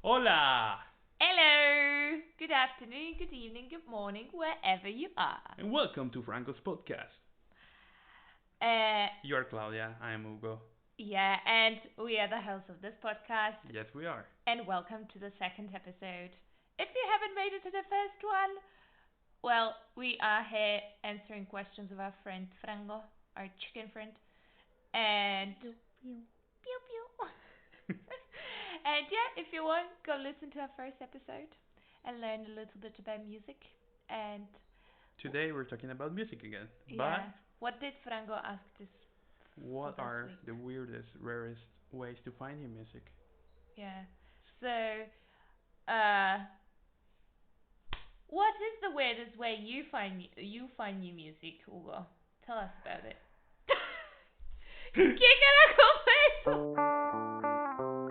Hola! Hello! Good afternoon, good evening, good morning, wherever you are. And welcome to Franco's podcast. Uh, You're Claudia, I am Hugo. yeah, and we are the hosts of this podcast, Yes, we are. and welcome to the second episode. If you haven't made it to the first one, well, we are here answering questions of our friend Frango, our chicken friend, and Pew, pew. pew pew. And yeah, if you want, go listen to our first episode and learn a little bit about music. And Today we're talking about music again. But yeah, what did Frango ask this for what this are week? the weirdest, rarest ways to find new music? Yeah. So, uh, what is the weirdest way you find new music, Hugo? Tell us about it. ¿Qué carajo fue eso?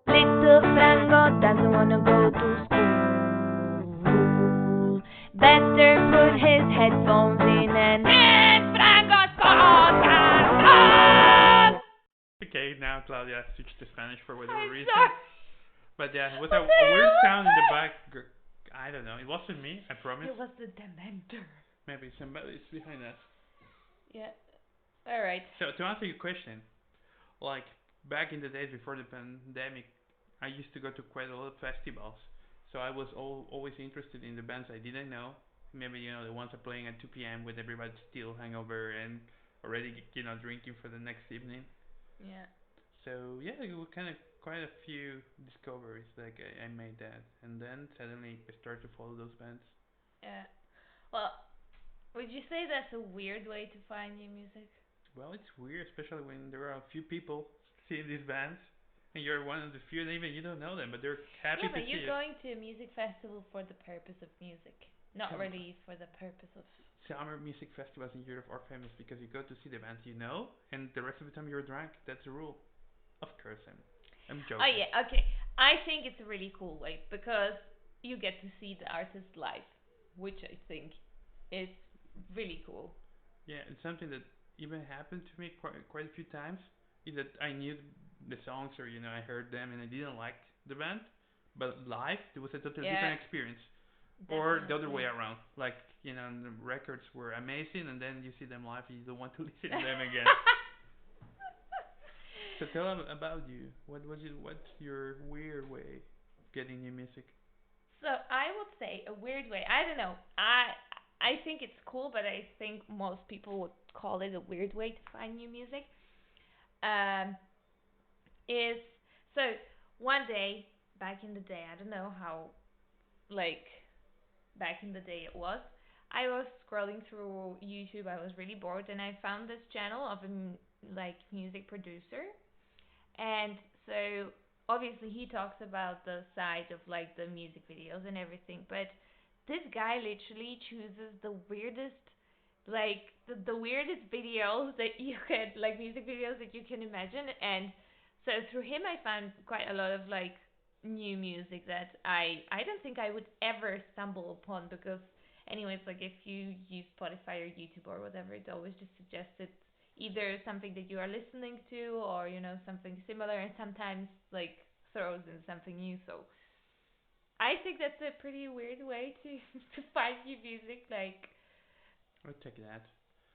Little Frango doesn't wanna go to school. Better put his headphones in and Frango's podcast. Okay, now Claudia switched to Spanish for whatever I'm reason. sorry. But yeah, it was What a the weird hell was sound in the that? back. I don't know. It wasn't me, I promise. It was the Dementor. Maybe somebody's behind us. Yeah. All right. So to answer your question, like back in the days before the pandemic, I used to go to quite a lot of festivals. So I was always interested in the bands I didn't know. Maybe the ones are playing at 2 p.m. with everybody still hangover and already drinking for the next evening. Yeah. So yeah, it was kind of quite a few discoveries. Like I made that, and then suddenly I started to follow those bands. Yeah. Well, would you say that's a weird way to find new music? Well, it's weird, especially when there are a few people seeing these bands, and you're one of the few, and even you don't know them, but they're happy Yeah, to but see you're it. going to a music festival for the purpose of music, not Some really for the purpose of. summer music festivals in Europe are famous because you go to see the bands you know, and the rest of the time you're drunk. That's the rule. Of course, I'm Oh joking. yeah, okay. I think it's a really cool way because you get to see the artist live, which I think is really cool. Yeah, it's something that even happened to me quite a few times. Is that I knew the songs or I heard them and I didn't like the band, but live it was a totally Yeah, different experience. Or the other way definitely. around, like the records were amazing and then you see them live and you don't want to listen to them again. So tell them about you. What's your weird way of getting new music? So I would say a weird way. I don't know. I think it's cool, but I think most people would call it a weird way to find new music. Um, is so one day back in the day, I don't know how like back in the day it was. I was scrolling through YouTube. I was really bored, and I found this channel of a like music producer, and so obviously he talks about the side of like the music videos and everything, but this guy literally chooses the weirdest the weirdest videos that you can like music videos that you can imagine, and so through him I found quite a lot of like new music that I don't think I would ever stumble upon because anyways like if you use Spotify or YouTube or whatever it always just suggests either something that you are listening to or something similar, and sometimes like throws in something new. So I think that's a pretty weird way to to find new music. Like I'll take that.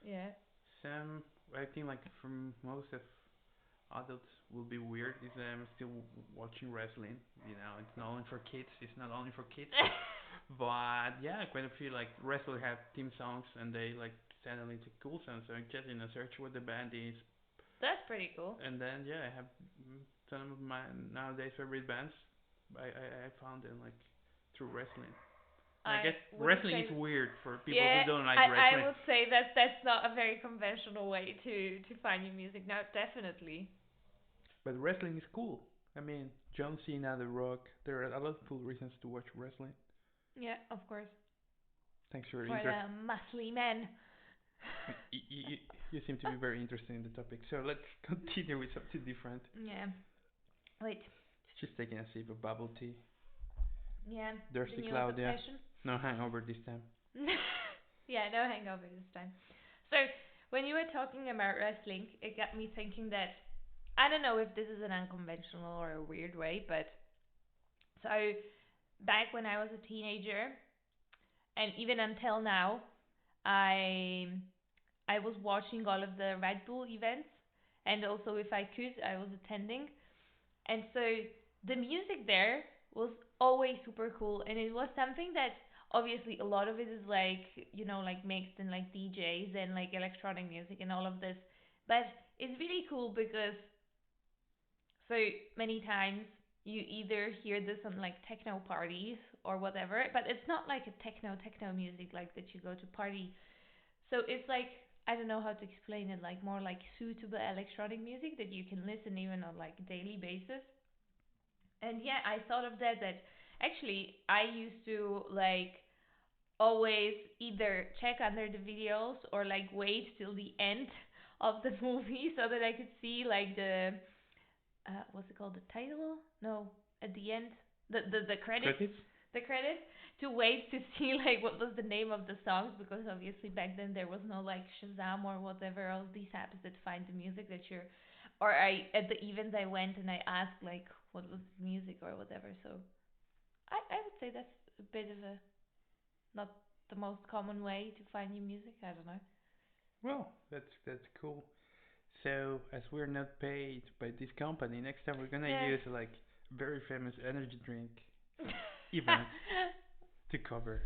yeah, Some I think like for most of adults will be weird is still watching wrestling. It's not only for kids. It's not only for kids. But yeah, quite a few like wrestlers have theme songs and they like suddenly it's a cool song. So I just search what the band is, that's pretty cool. and then yeah, I have some of my nowadays favorite bands. I found them like through wrestling. And I I guess would you wrestling is say weird for people yeah, who don't like I wrestling. would say that that's not a very conventional way to find new music. No, definitely. But wrestling is cool. I mean, John Cena, The Rock. There are a lot of cool reasons to watch wrestling. Yeah, of course. Thanks for your For interest. the muscly men. You seem to be very interested in the topic. So let's continue with something different. Yeah. Wait. She's taking a sip of bubble tea. Yeah. The Thirsty newest Claudia. obsession. No hangover this time. Yeah, no hangover this time. So when you were talking about wrestling, it got me thinking that I don't know if this is an unconventional or a weird way, but so back when I was a teenager, and even until now, I I was watching all of the Red Bull events, and also if I could, I was attending. And so the music there was always super cool, and it was something that obviously a lot of it is like like mixed and like DJs and like electronic music and all of this, but it's really cool because so many times you either hear this on like techno parties or whatever, but it's not like a techno music like that you go to party. So it's like I don't know how to explain it, like more like suitable electronic music that you can listen even on like a daily basis. And yeah, I thought of that actually I used to like always either check under the videos or like wait till the end of the movie so that I could see like the what's it called, the title? No, at the end, the credits, Credits? the credits, to wait to see like what was the name of the songs, because obviously back then there was no like Shazam or whatever else these apps that find the music that you're. Or I at the events I went and I asked like what was the music or whatever. So I would say that's a bit of a not the most common way to find new music. I don't know. Well, that's cool. So as we're not paid by this company, next time we're gonna Yeah. use like very famous energy drink event to cover.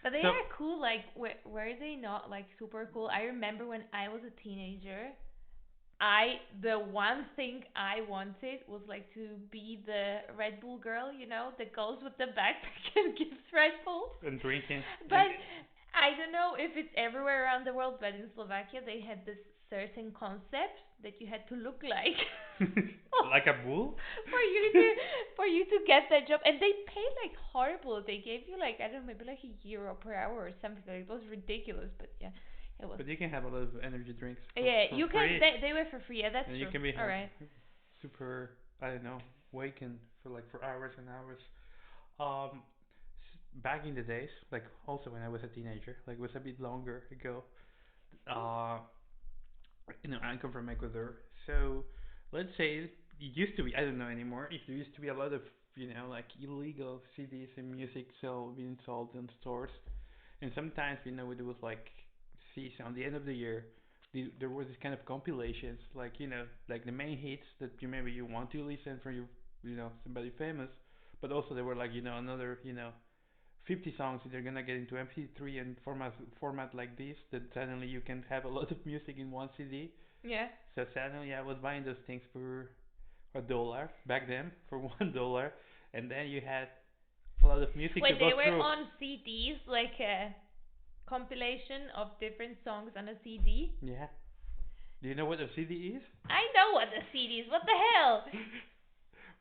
But they So are cool. Like, were they not like super cool? I remember when I was a teenager, the one thing I wanted was like to be the Red Bull girl, that goes with the backpack and gives Red Bull. and drinking and But I don't know if it's everywhere around the world, but in Slovakia they had this certain concept that you had to look like like a bull. for you to get that job, and they paid like horrible. They gave you like I don't know, maybe like €1 per hour or something. Like it was ridiculous, but yeah, it was. But you can have a lot of energy drinks Yeah, for you can. free, They were for free. Yeah, that's and you true. can be All have right. super I don't know waking for like for hours and hours. Um, back in the days, like also when I was a teenager, like it was a bit longer ago. Uh, I come from Ecuador, so let's say it used to be. I don't know anymore. If there used to be a lot of like illegal CDs and music being sold in stores, and sometimes it was like season on the end of the year. There was this kind of compilations, like like the main hits that you maybe you want to listen from your somebody famous, but also there were like another 50 songs that you're gonna get into MP3 and format like this that suddenly you can have a lot of music in one CD. Yeah. So suddenly I was buying those things for $1 back then for $1, and then you had a lot of music to Wait, go they were through. on CDs, like a compilation of different songs on a CD. Yeah. Do you know what a CD is? I know what a CD is. What the hell?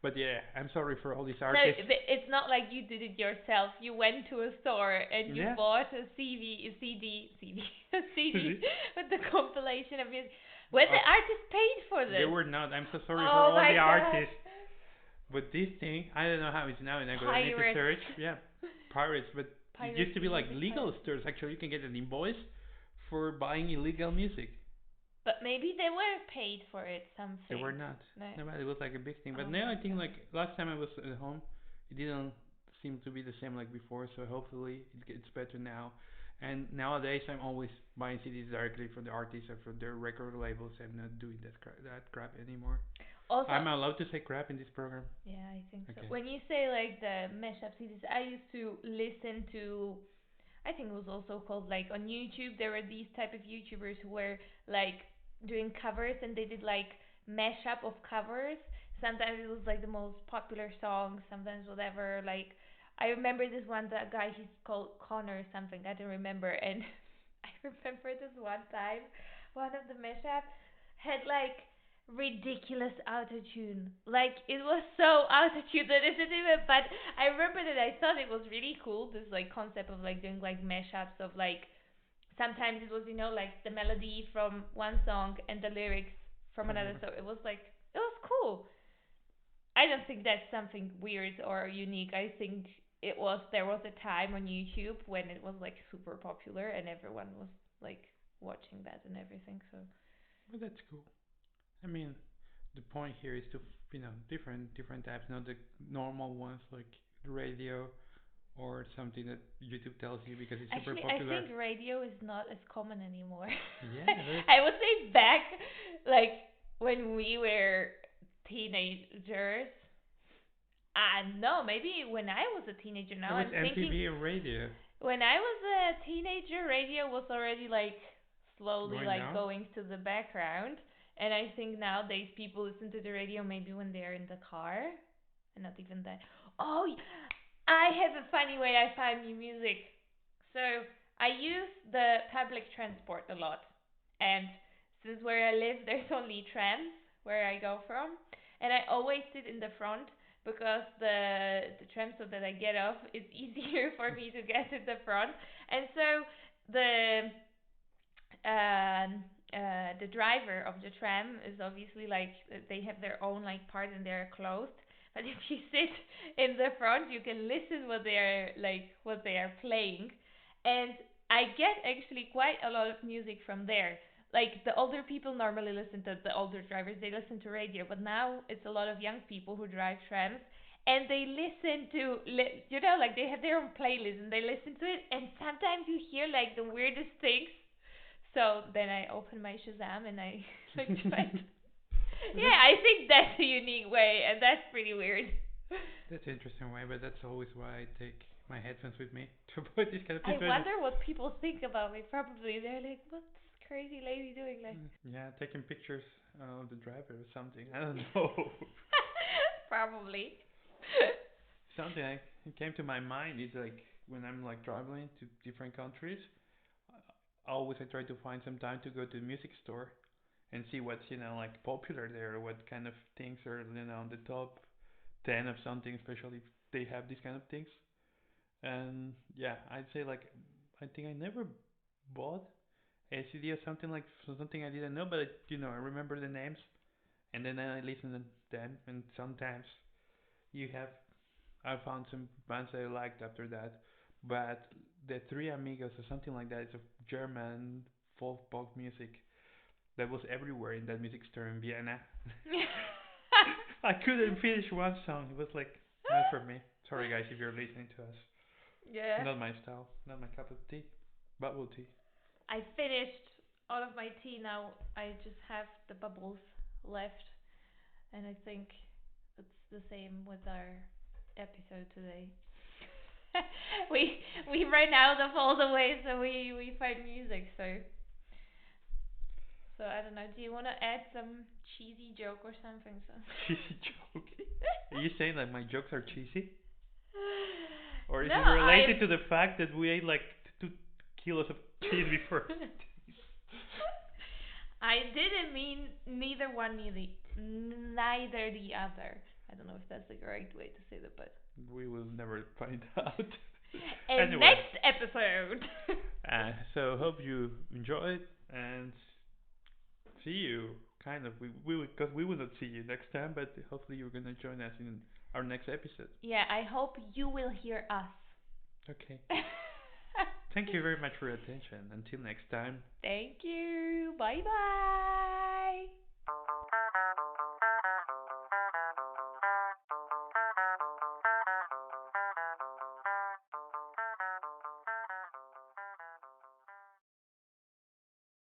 But yeah, I'm sorry for all these So artists. it's not like you did it yourself. You went to a store and you Yeah. bought a a CD See? with the compilation of music. When Uh, the artist paid for they this. were not. I'm so sorry for Oh all my the god. artists. But this thing, I don't know how it's now, and I need to Pirates. search. Yeah, pirates. But it used to be Piracy, like music legal piracy. stores. Actually, you can get an invoice for buying illegal music. But maybe they were paid for it, They were something. not. No. No, but it was like a big thing. But Oh now my I think god. like last time I was at home, it didn't seem to be the same like before. So hopefully it gets better now. And nowadays I'm always buying CDs directly from the artists or from their record labels. I'm not doing that crap anymore. Also, I'm allowed to say crap in this program. yeah, I think so. Okay. When you say like the mashup CDs, I used to listen to. I think it was also called like on YouTube. There were these type of YouTubers who were like doing covers, and they did like mashup of covers. Sometimes it was like the most popular songs. Sometimes whatever. Like I remember this one that guy. He's called Connor or something. I don't remember. And I remember this one time, one of the mashup had like ridiculous autotune. Like it was so autotune that it didn't even. But I remember that I thought it was really cool. This like concept of like doing like mashups of like sometimes it was like the melody from one song and the lyrics from From another. another. So it was like it was cool. I don't think that's something weird or unique. I think there was a time on YouTube when it was like super popular and everyone was like watching that and everything. So But that's cool. I mean, the point here is to different types, not the normal ones like radio or something that YouTube tells you because it's super actually, I popular. think radio is not as common anymore. Yeah, there's I would say back, like when we were teenagers. No, maybe when I was a teenager. there Now was I'm thinking MTV and radio when I was a teenager, radio was already like slowly going like down. going to the background. And I think nowadays people listen to the radio maybe when they're in the car, and not even that. Oh, I have a funny way I find new music. So I use the public transport a lot, and since where I live, there's only trams where I go from, and I always sit in the front because the tram so that I get off, it's easier for me to get to the front, and so the the driver of the tram is obviously like they have their own like part and they're closed. But if you sit in the front, you can listen what they are playing, and I get actually quite a lot of music from there. Like the older people normally listen to the older drivers, they listen to radio, but now it's a lot of young people who drive trams and they listen to like they have their own playlist and they listen to it and sometimes you hear like the weirdest things, so then I open my Shazam and I like try to. But Yeah, I think that's a unique way, and that's pretty weird. that's an interesting way, but that's always why I take my headphones with me to avoid this kind of I situation. wonder what people think about me. Probably they're like, "What's this crazy lady doing?" Like, Yeah, taking pictures of the driver or something. I don't know. probably. Something like came to my mind is like when I'm like traveling to different countries, always I try to find some time to go to a music store and see what's like popular there, or what kind of things are on the top 10 of something, especially if they have these kind of things. And yeah, I'd say like I think I never bought a CD or something like something I didn't know, but I remember the names and then I listen to them, and sometimes you have I found some bands I liked after that, but the Three Amigos or something like that is a German folk pop music that was everywhere in that music store in Vienna. I couldn't finish one song. It was like not for me. Sorry guys if you're listening to us. Yeah. Not my style, not my cup of tea. Bubble tea. I finished all of my tea now. I just have the bubbles left, and I think it's the same with our episode today. we we ran out of all the ways that we find music, so I don't know. Do you want to add some cheesy joke or something? So. Cheesy joke. Are you saying that my jokes are cheesy? Or is No, it related to the fact that we ate like 2 kilos of cheese before? I didn't mean neither one, neither the other. I don't know if that's the correct way to say that, but. We will never find out. And Anyway, next episode. so hope you enjoyed and see you. Kind of, because we will not see you next time, but hopefully you're gonna join us in our next episode. Yeah, I hope you will hear us. Okay. Thank you very much for your attention. Until next time. Thank you. Bye bye.